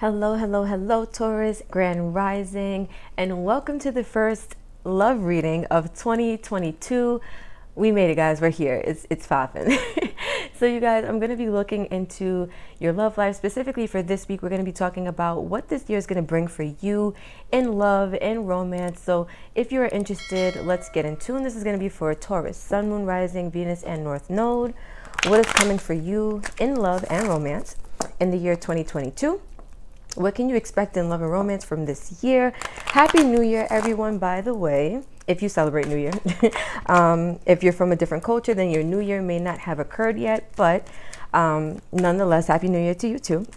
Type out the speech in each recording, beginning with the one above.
Hello, hello, hello, Taurus, Grand Rising, and welcome to the first love reading of 2022. We made it, guys. We're here. It's popping. So you guys, I'm going to be looking into your love life. Specifically for this week, we're going to be talking about what this year is going to bring for you in love and romance. So if you're interested, let's get into it. This is going to be for Taurus, Sun, Moon, Rising, Venus, and North Node. What is coming for you in love and romance in the year 2022? What can you expect in love and romance from this year? Happy New Year, everyone, by the way, if you celebrate New Year. If you're from a different culture, then your New Year may not have occurred yet, but nonetheless, Happy New Year to you too.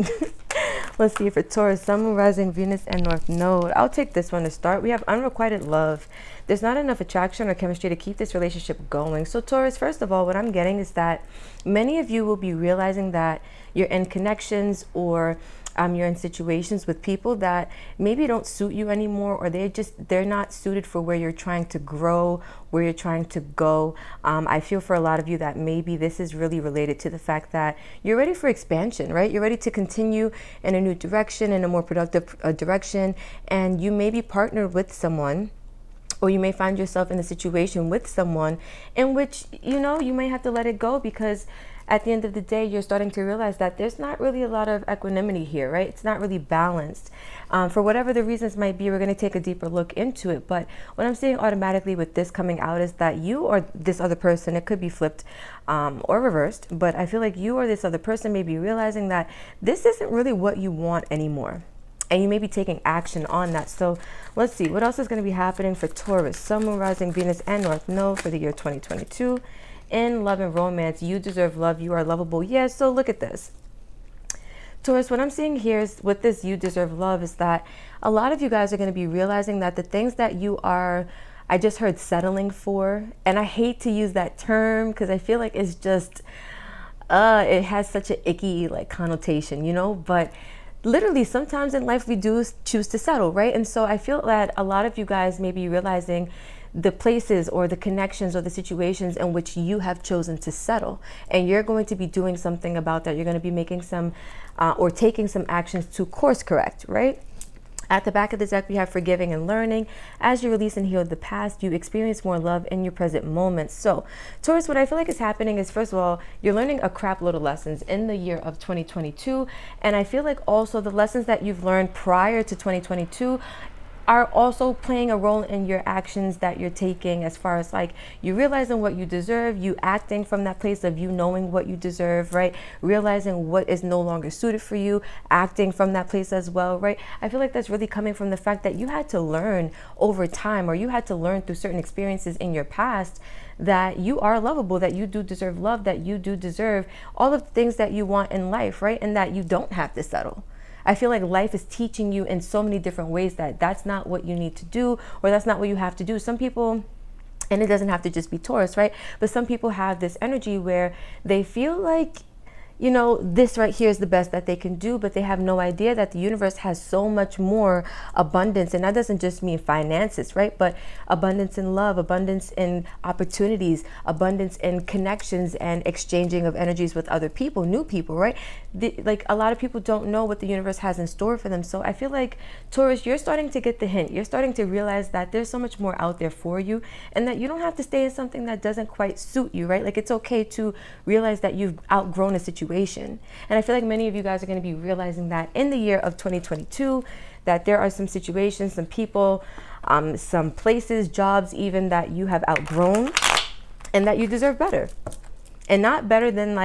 Let's see, for Taurus, Sun, Moon, Rising, Venus, and North Node. I'll take this one to start. We have unrequited love. There's not enough attraction or chemistry to keep this relationship going. So Taurus, first of all, what I'm getting is that many of you will be realizing that you're in connections or you're in situations with people that maybe don't suit you anymore, or they're not suited for where you're trying to grow, where you're trying to go. I feel for a lot of you that maybe this is really related to the fact that you're ready for expansion, right? You're ready to continue in a new direction, in a more productive direction, and you may be partnered with someone, or you may find yourself in a situation with someone in which, you may have to let it go, because at the end of the day, you're starting to realize that there's not really a lot of equanimity here, right? It's not really balanced. For whatever the reasons might be, we're going to take a deeper look into it. But what I'm saying automatically with this coming out is that you or this other person, it could be flipped or reversed, but I feel like you or this other person may be realizing that this isn't really what you want anymore. And you may be taking action on that. So let's see, what else is going to be happening for Taurus, Sun, Moon, Rising, Venus, and North Node for the year 2022. In love and romance, you deserve love. You are lovable. Yeah, so look at this. Taurus, what I'm seeing here is with this you deserve love is that a lot of you guys are going to be realizing that the things that you are, I just heard settling for, and I hate to use that term because I feel like it's just, it has such an icky connotation, but literally sometimes in life we do choose to settle, right? And so I feel that a lot of you guys may be realizing the places or the connections or the situations in which you have chosen to settle, and you're going to be doing something about that. You're going to be making some or taking some actions to course correct, right? At the back of the deck, we have forgiving and learning. As you release and heal the past, you experience more love in your present moments. So Taurus, what I feel like is happening is, first of all, you're learning a crap load of lessons in the year of 2022. And I feel like also the lessons that you've learned prior to 2022 are also playing a role in your actions that you're taking, as far as you realizing what you deserve, you acting from that place of you knowing what you deserve, right? Realizing what is no longer suited for you, acting from that place as well, right? I feel like that's really coming from the fact that you had to learn over time, or you had to learn through certain experiences in your past, that you are lovable, that you do deserve love, that you do deserve all of the things that you want in life, right? And that you don't have to settle. I feel like life is teaching you in so many different ways that that's not what you need to do, or that's not what you have to do. Some people, and it doesn't have to just be Taurus, right? But some people have this energy where they feel like, this right here is the best that they can do, but they have no idea that the universe has so much more abundance. And that doesn't just mean finances, right? But abundance in love, abundance in opportunities, abundance in connections and exchanging of energies with other people, new people, right? A lot of people don't know what the universe has in store for them. So I feel like, Taurus, you're starting to get the hint. You're starting to realize that there's so much more out there for you, and that you don't have to stay in something that doesn't quite suit you, right? It's okay to realize that you've outgrown a situation. And I feel like many of you guys are going to be realizing that in the year of 2022, that there are some situations, some people, some places, jobs even, that you have outgrown, and that you deserve better. And not better than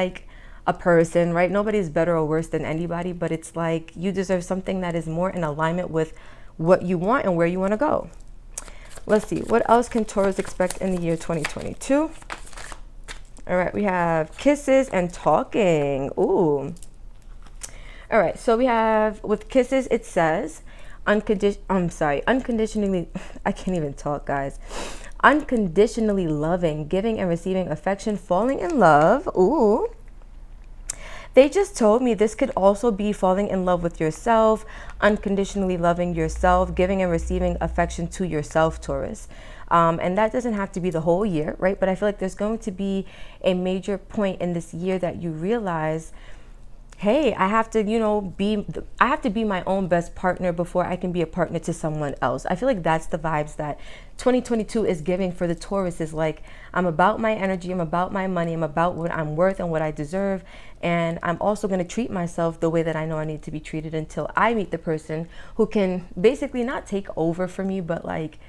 a person, right? Nobody's better or worse than anybody, but it's you deserve something that is more in alignment with what you want and where you want to go. Let's see, what else can Taurus expect in the year 2022? All right, we have kisses and talking. Ooh. All right, so we have, with kisses, it says, unconditionally, I can't even talk, guys. Unconditionally loving, giving and receiving affection, falling in love. Ooh. They just told me this could also be falling in love with yourself, unconditionally loving yourself, giving and receiving affection to yourself, Taurus. And that doesn't have to be the whole year, right? But I feel like there's going to be a major point in this year that you realize hey, I have to, I have to be my own best partner before I can be a partner to someone else. I feel like that's the vibes that 2022 is giving for the Taurus. Is like, I'm about my energy, I'm about my money, I'm about what I'm worth and what I deserve. And I'm also going to treat myself the way that I know I need to be treated until I meet the person who can basically not take over for me, but like,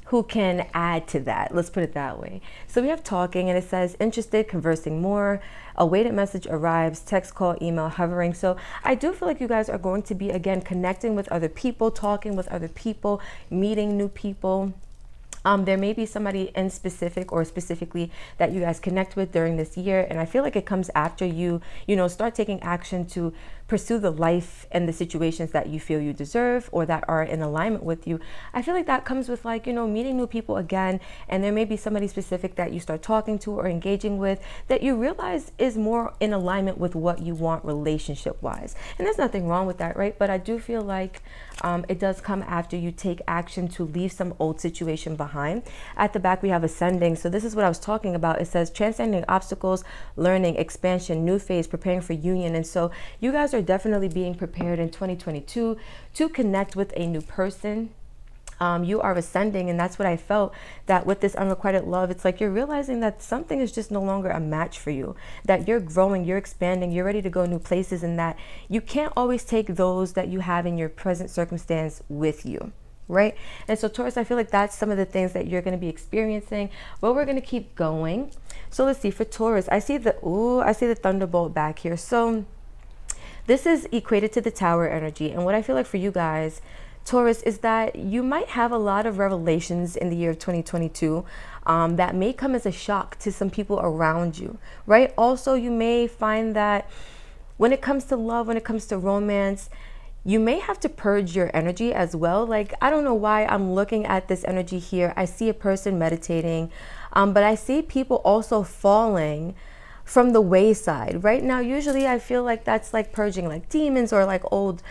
who can add to that. Let's put it that way. So we have talking, and it says interested, conversing more, awaited message arrives, text, call, email, hovering. So I do feel like you guys are going to be, again, connecting with other people, talking with other people, meeting new people. There may be somebody in specific or specifically that you guys connect with during this year. And I feel like it comes after you, start taking action to pursue the life and the situations that you feel you deserve or that are in alignment with you. I feel like that comes with like, meeting new people again. And there may be somebody specific that you start talking to or engaging with that you realize is more in alignment with what you want relationship wise. And there's nothing wrong with that, right? But I do feel like it does come after you take action to leave some old situation behind. At the back, we have ascending. So this is what I was talking about. It says transcending obstacles, learning, expansion, new phase, preparing for union. And so you guys are definitely being prepared in 2022 to connect with a new person. You are ascending, and that's what I felt, that with this unrequited love, it's like you're realizing that something is just no longer a match for you, that you're growing, you're expanding, you're ready to go new places, and that you can't always take those that you have in your present circumstance with you, right? And so Taurus, I feel like that's some of the things that you're going to be experiencing, but we're going to keep going. So let's see, for Taurus, I see the thunderbolt back here. So this is equated to the Tower energy, and what I feel like for you guys, Taurus, is that you might have a lot of revelations in the year of 2022 that may come as a shock to some people around you, right? Also, you may find that when it comes to love, when it comes to romance, you may have to purge your energy as well. Like, I don't know why I'm looking at this energy here. I see a person meditating, but I see people also falling from the wayside right now. Usually I feel like that's like purging like demons or like old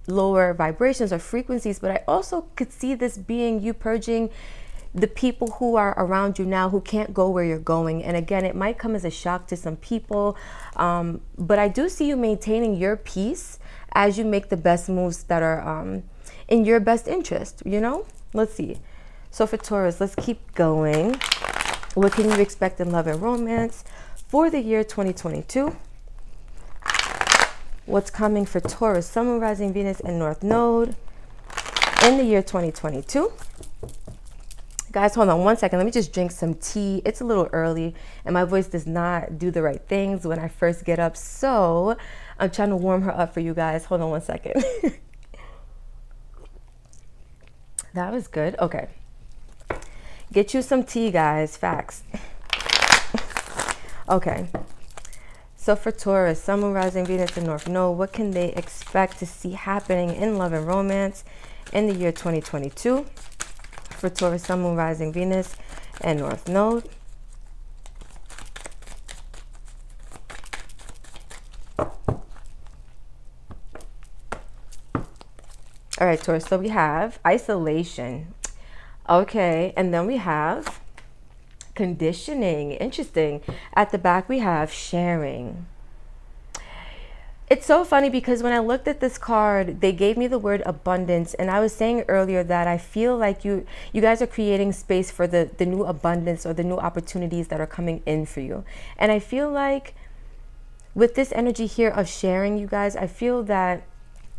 lower vibrations or frequencies, but I also could see this being you purging the people who are around you now who can't go where you're going. And again, it might come as a shock to some people, but I do see you maintaining your peace as you make the best moves that are in your best interest, Let's see. So for Taurus, let's keep going. What can you expect in love and romance for the year 2022? What's coming for Taurus, Sun, Moon, Rising, Venus, and North Node in the year 2022? Guys, hold on one second. Let me just drink some tea. It's a little early, and my voice does not do the right things when I first get up. So I'm trying to warm her up for you guys. Hold on one second. That was good. Okay. Get you some tea, guys. Facts. Okay, so for Taurus, Sun, Moon, Rising, Venus, and North Node, what can they expect to see happening in love and romance in the year 2022? For Taurus, Sun, Moon, Rising, Venus, and North Node. All right, Taurus, so we have isolation. Okay, and then we have conditioning. Interesting. At the back, we have sharing. It's so funny because when I looked at this card, they gave me the word abundance. And I was saying earlier that I feel like you guys are creating space for the new abundance or the new opportunities that are coming in for you. And I feel like with this energy here of sharing, you guys, I feel that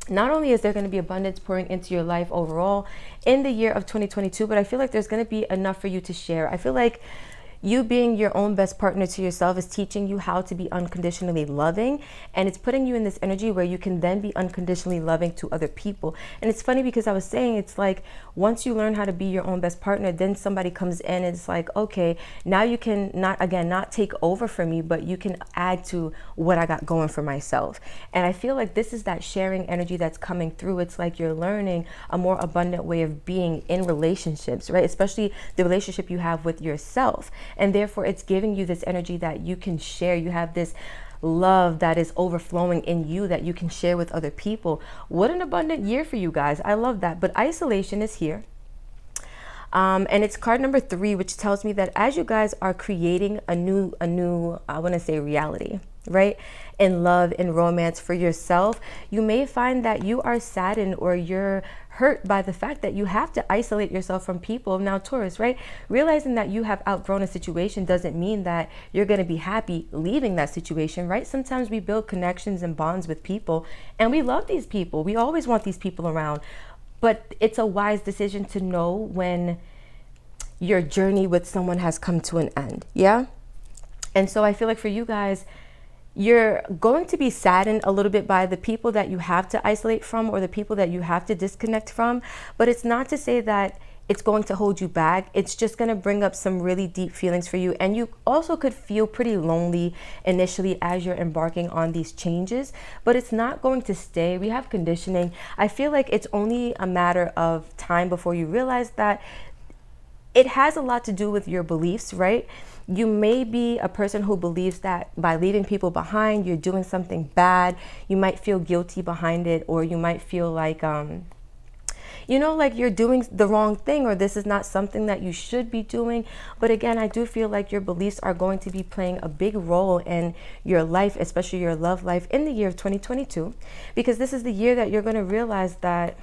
not only is there going to be abundance pouring into your life overall in the year of 2022, but I feel like there's going to be enough for you to share. I feel like you being your own best partner to yourself is teaching you how to be unconditionally loving, and it's putting you in this energy where you can then be unconditionally loving to other people. And it's funny because I was saying, it's like once you learn how to be your own best partner, then somebody comes in and it's like, okay, now you can not take over from me, but you can add to what I got going for myself. And I feel like this is that sharing energy that's coming through. It's like you're learning a more abundant way of being in relationships, right? Especially the relationship you have with yourself. And therefore, it's giving you this energy that you can share. You have this love that is overflowing in you that you can share with other people. What an abundant year for you guys. I love that. But isolation is here. And it's card number 3, which tells me that as you guys are creating a new, I want to say reality, right? In love, in romance, for yourself, you may find that you are saddened or you're hurt by the fact that you have to isolate yourself from people. Now, Taurus, right? Realizing that you have outgrown a situation doesn't mean that you're going to be happy leaving that situation, right? Sometimes we build connections and bonds with people and we love these people. We always want these people around. But it's a wise decision to know when your journey with someone has come to an end. Yeah. And so I feel like for you guys, you're going to be saddened a little bit by the people that you have to isolate from or the people that you have to disconnect from. But it's not to say that it's going to hold you back. It's just going to bring up some really deep feelings for you. And you also could feel pretty lonely initially as you're embarking on these changes, but it's not going to stay. We have conditioning. I feel like it's only a matter of time before you realize that it has a lot to do with your beliefs, right? You may be a person who believes that by leaving people behind, you're doing something bad. You might feel guilty behind it, or you might feel like, like you're doing the wrong thing, or this is not something that you should be doing. But again, I do feel like your beliefs are going to be playing a big role in your life, especially your love life in the year of 2022, because this is the year that you're going to realize that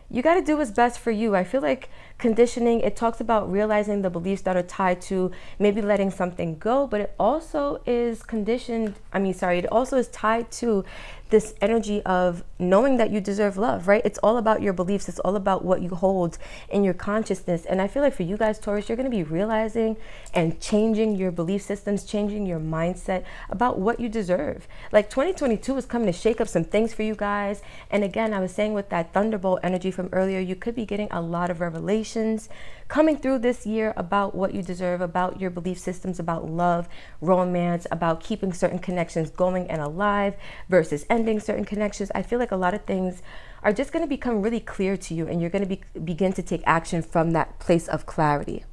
you got to do what's best for you. I feel like conditioning, it talks about realizing the beliefs that are tied to maybe letting something go, but it also is it also is tied to this energy of knowing that you deserve love, right? It's all about your beliefs. It's all about what you hold in your consciousness. And I feel like for you guys, Taurus, you're going to be realizing and changing your belief systems, changing your mindset about what you deserve. Like 2022 is coming to shake up some things for you guys. And again, I was saying with that thunderbolt energy from earlier, you could be getting a lot of revelations coming through this year about what you deserve, about your belief systems, about love, romance, about keeping certain connections going and alive versus ending certain connections. I feel like a lot of things are just going to become really clear to you, and you're going to begin to take action from that place of clarity.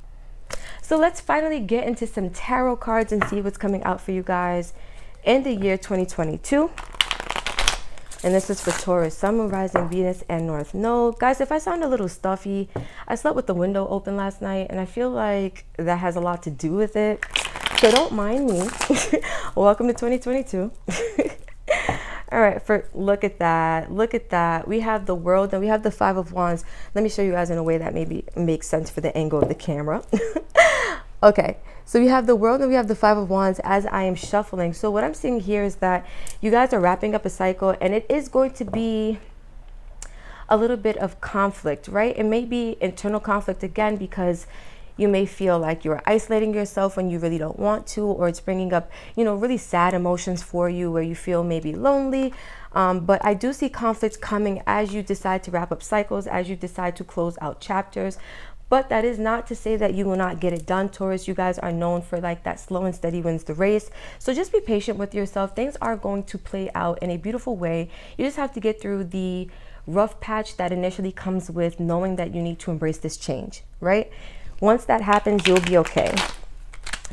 So let's finally get into some tarot cards and see what's coming out for you guys in the year 2022. And this is for Taurus, Sun, Moon, Rising, Venus, and North Node. Guys, if I sound a little stuffy, I slept with the window open last night, and I feel like that has a lot to do with it. So don't mind me. Welcome to 2022. All right, look at that. We have the World, and we have the Five of Wands. Let me show you guys in a way that maybe makes sense for the angle of the camera. Okay, so we have the World and we have the Five of Wands as I am shuffling. So what I'm seeing here is that you guys are wrapping up a cycle, and it is going to be a little bit of conflict, right? It may be internal conflict again, because you may feel like you're isolating yourself when you really don't want to, or it's bringing up, really sad emotions for you where you feel maybe lonely. But I do see conflicts coming as you decide to wrap up cycles, as you decide to close out chapters. But that is not to say that you will not get it done, Taurus. You guys are known for like that slow and steady wins the race. So just be patient with yourself. Things are going to play out in a beautiful way. You just have to get through the rough patch that initially comes with knowing that you need to embrace this change, right? Once that happens, you'll be okay.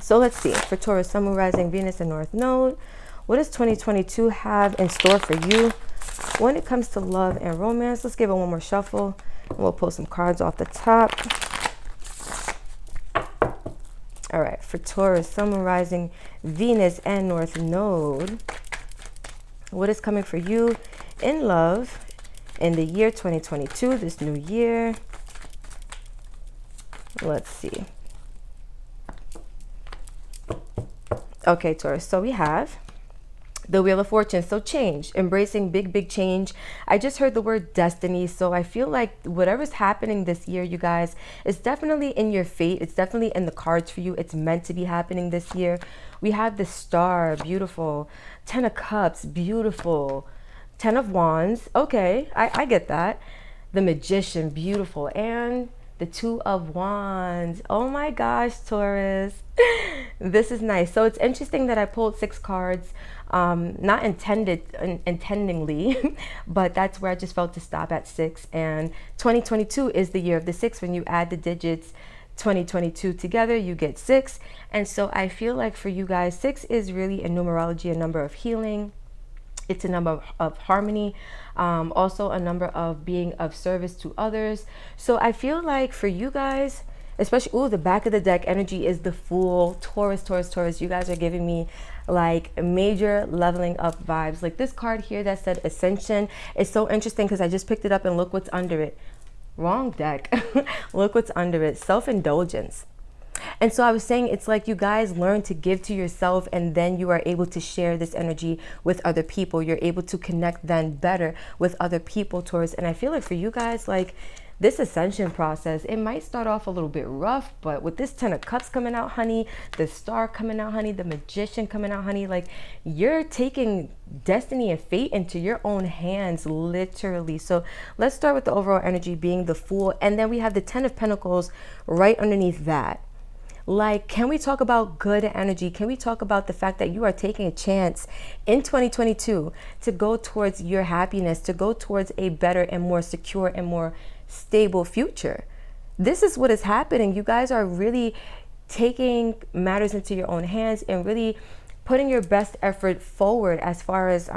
So let's see. For Taurus, Sun, Moon, Rising, Venus, and North Node, what does 2022 have in store for you when it comes to love and romance? Let's give it one more shuffle, and we'll pull some cards off the top. All right, for Taurus, Sun, Moon, Rising, Venus, and North Node, what is coming for you in love in the year 2022, this new year? Let's see. Okay, Taurus, so we have the Wheel of Fortune. So change, embracing big change. I just heard the word destiny. So I feel like whatever's happening this year, you guys, is definitely in your fate. It's definitely in the cards for you. It's meant to be happening this year. We have the Star, beautiful. 10 of Cups, beautiful. 10 of Wands. Okay, I get that. The Magician, beautiful. And the Two of Wands. Oh my gosh, Taurus. This is nice. So it's interesting that I pulled 6 cards. Not intendingly, but that's where I just felt to stop at 6. And 2022 is the year of the 6. When you add the digits 2022 together, you get 6. And so I feel like for you guys, 6 is really in numerology a number of healing. It's a number of harmony, also a number of being of service to others. So I feel like for you guys, especially, the back of the deck energy is the Fool. Taurus. You guys are giving me like major leveling up vibes. Like this card here that said Ascension is so interesting because I just picked it up and look what's under it. Wrong deck. Look what's under it. Self-indulgence. And so I was saying, it's like you guys learn to give to yourself, and then you are able to share this energy with other people. You're able to connect then better with other people, Taurus. And I feel like for you guys, like this ascension process, it might start off a little bit rough, but with this 10 of cups coming out, honey, the star coming out, honey, the magician coming out, honey, like you're taking destiny and fate into your own hands, literally. So let's start with the overall energy being the Fool, and then we have the 10 of Pentacles right underneath that. Like, can we talk about good energy? Can we talk about the fact that you are taking a chance in 2022 to go towards your happiness, to go towards a better and more secure and more stable future? This is what is happening. You guys are really taking matters into your own hands and really putting your best effort forward as far as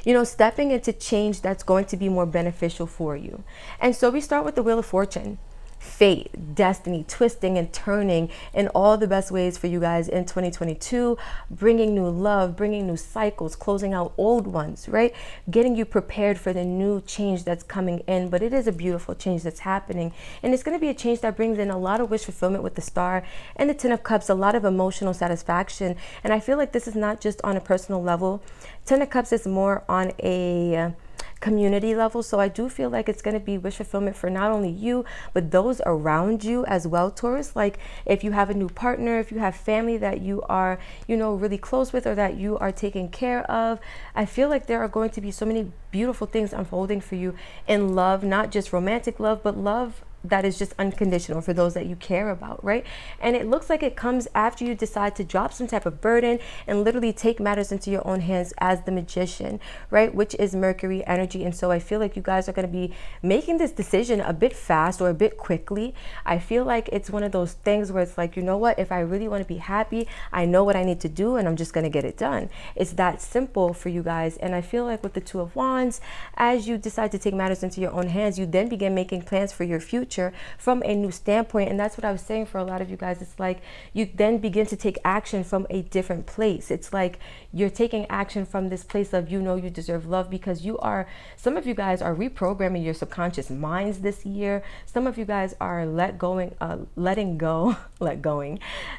you know, stepping into change that's going to be more beneficial for you. And so we start with the Wheel of Fortune. Fate, destiny, twisting and turning in all the best ways for you guys in 2022, bringing new love, bringing new cycles, closing out old ones, right? Getting you prepared for the new change that's coming in. But it is a beautiful change that's happening. And it's going to be a change that brings in a lot of wish fulfillment with the Star and the 10 of Cups, a lot of emotional satisfaction. And I feel like this is not just on a personal level. 10 of Cups is more on a community level. So I do feel like it's going to be wish fulfillment for not only you, but those around you as well, Taurus. Like if you have a new partner, if you have family that you are, you know, really close with, or that you are taking care of, I feel like there are going to be so many beautiful things unfolding for you in love, not just romantic love, but love that is just unconditional for those that you care about, right? And it looks like it comes after you decide to drop some type of burden and literally take matters into your own hands as the Magician, right? Which is Mercury energy. And so I feel like you guys are going to be making this decision a bit fast or a bit quickly. I feel like it's one of those things where it's like, you know what, if I really want to be happy, I know what I need to do and I'm just going to get it done. It's that simple for you guys. And I feel like with the Two of Wands, as you decide to take matters into your own hands, you then begin making plans for your future from a new standpoint. And that's what I was saying for a lot of you guys. It's like you then begin to take action from a different place. It's like you're taking action from this place of, you know, you deserve love, because you are, some of you guys are reprogramming your subconscious minds this year. Some of you guys are letting go.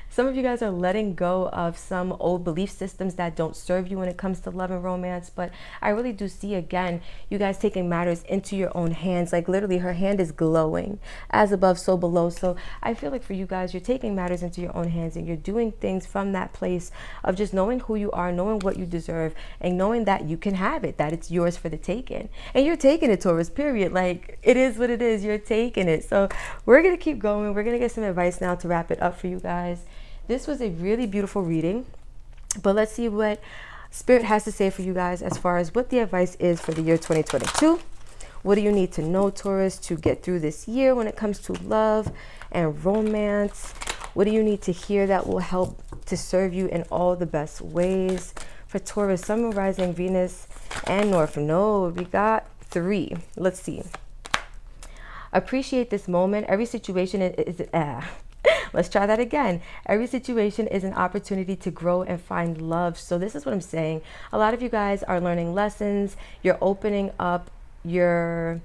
Some of you guys are letting go of some old belief systems that don't serve you when it comes to love and romance. But I really do see, again, you guys taking matters into your own hands. Like literally her hand is glowing, as above, so below. So I feel like for you guys, you're taking matters into your own hands and you're doing things from that place of just knowing who you are, knowing what you deserve, and knowing that you can have it, that it's yours for the taking. And you're taking it, Taurus, period. Like it is what it is. You're taking it. So we're going to keep going. We're going to get some advice now to wrap it up for you guys. This was a really beautiful reading, but let's see what Spirit has to say for you guys as far as what the advice is for the year 2022. What do you need to know, Taurus, to get through this year when it comes to love and romance? What do you need to hear that will help to serve you in all the best ways? For Taurus, Sun, Moon, Rising, Venus, and North Node, we got 3. Let's see. Appreciate this moment. Every situation is let's try that again. Every situation is an opportunity to grow and find love. So this is what I'm saying. A lot of you guys are learning lessons. You're opening up your,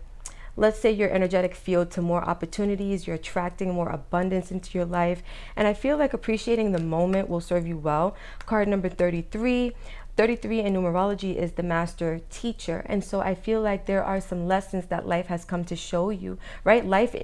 let's say, your energetic field to more opportunities. You're attracting more abundance into your life. And I feel like appreciating the moment will serve you well. Card number 33. 33 in numerology is the master teacher. And so I feel like there are some lessons that life has come to show you, right? Life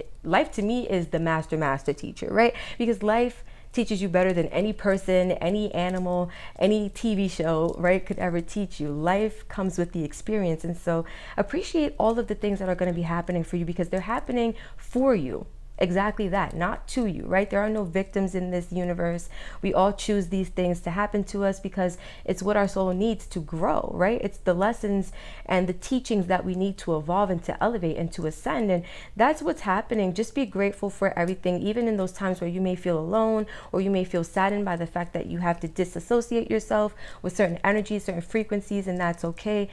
to me is the master teacher, right? Because life teaches you better than any person, any animal, any TV show, right, could ever teach you. Life comes with the experience. And so appreciate all of the things that are going to be happening for you, because they're happening for you. Exactly that, not to you, right? There are no victims in this universe. We all choose these things to happen to us because it's what our soul needs to grow, right? It's the lessons and the teachings that we need to evolve and to elevate and to ascend. And that's what's happening. Just be grateful for everything, even in those times where you may feel alone or you may feel saddened by the fact that you have to disassociate yourself with certain energies, certain frequencies, and that's okay.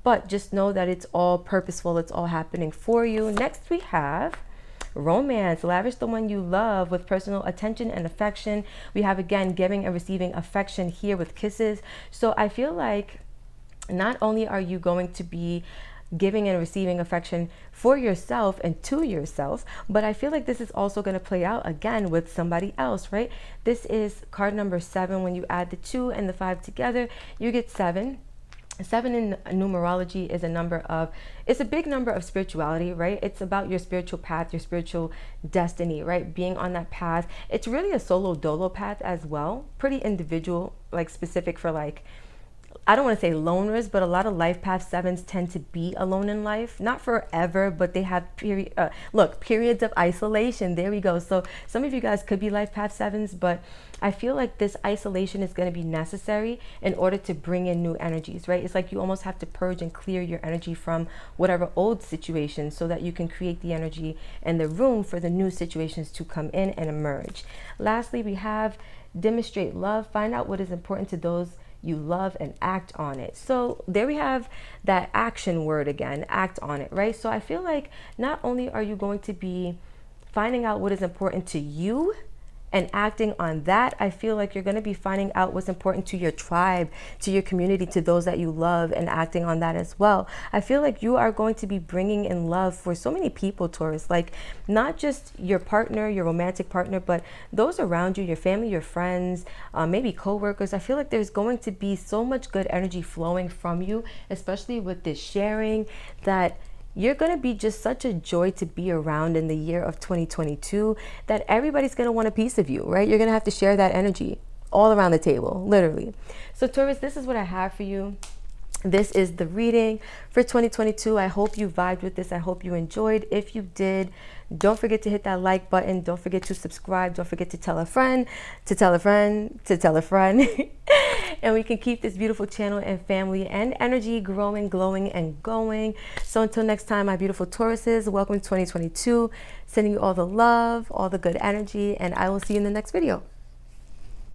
But just know that it's all purposeful. It's all happening for you. Next, we have romance. Lavish the one you love with personal attention and affection. We have, again, giving and receiving affection here with kisses. So I feel like not only are you going to be giving and receiving affection for yourself and to yourself, but I feel like this is also going to play out again with somebody else, right? This is card number 7. When you add the 2 and the 5 together, you get 7. 7 in numerology is it's a big number of spirituality, right? It's about your spiritual path, your spiritual destiny, right? Being on that path. It's really a solo dolo path as well. Pretty individual, like specific for like, I don't want to say loners, but a lot of life path 7s tend to be alone in life. Not forever, but they have periods of isolation. There we go. So some of you guys could be life path 7s, but I feel like this isolation is going to be necessary in order to bring in new energies, right? It's like you almost have to purge and clear your energy from whatever old situation so that you can create the energy and the room for the new situations to come in and emerge. Lastly, we have demonstrate love. Find out what is important to those you love and act on it. So there we have that action word again, act on it, right? So I feel like not only are you going to be finding out what is important to you and acting on that, I feel like you're going to be finding out what's important to your tribe, to your community, to those that you love, and acting on that as well. I feel like you are going to be bringing in love for so many people, Taurus, like not just your partner, your romantic partner, but those around you, your family, your friends, maybe co-workers. I feel like there's going to be so much good energy flowing from you, especially with this sharing, that you're going to be just such a joy to be around in the year of 2022, that everybody's going to want a piece of you, right? You're going to have to share that energy all around the table, literally. So Taurus, this is what I have for you. This is the reading for 2022. I hope you vibed with this. I hope you enjoyed. If you did, don't forget to hit that like button. Don't forget to subscribe. Don't forget to tell a friend, to tell a friend, to tell a friend. And we can keep this beautiful channel and family and energy growing, glowing, and going. So until next time, my beautiful Tauruses, welcome to 2022. Sending you all the love, all the good energy, and I will see you in the next video.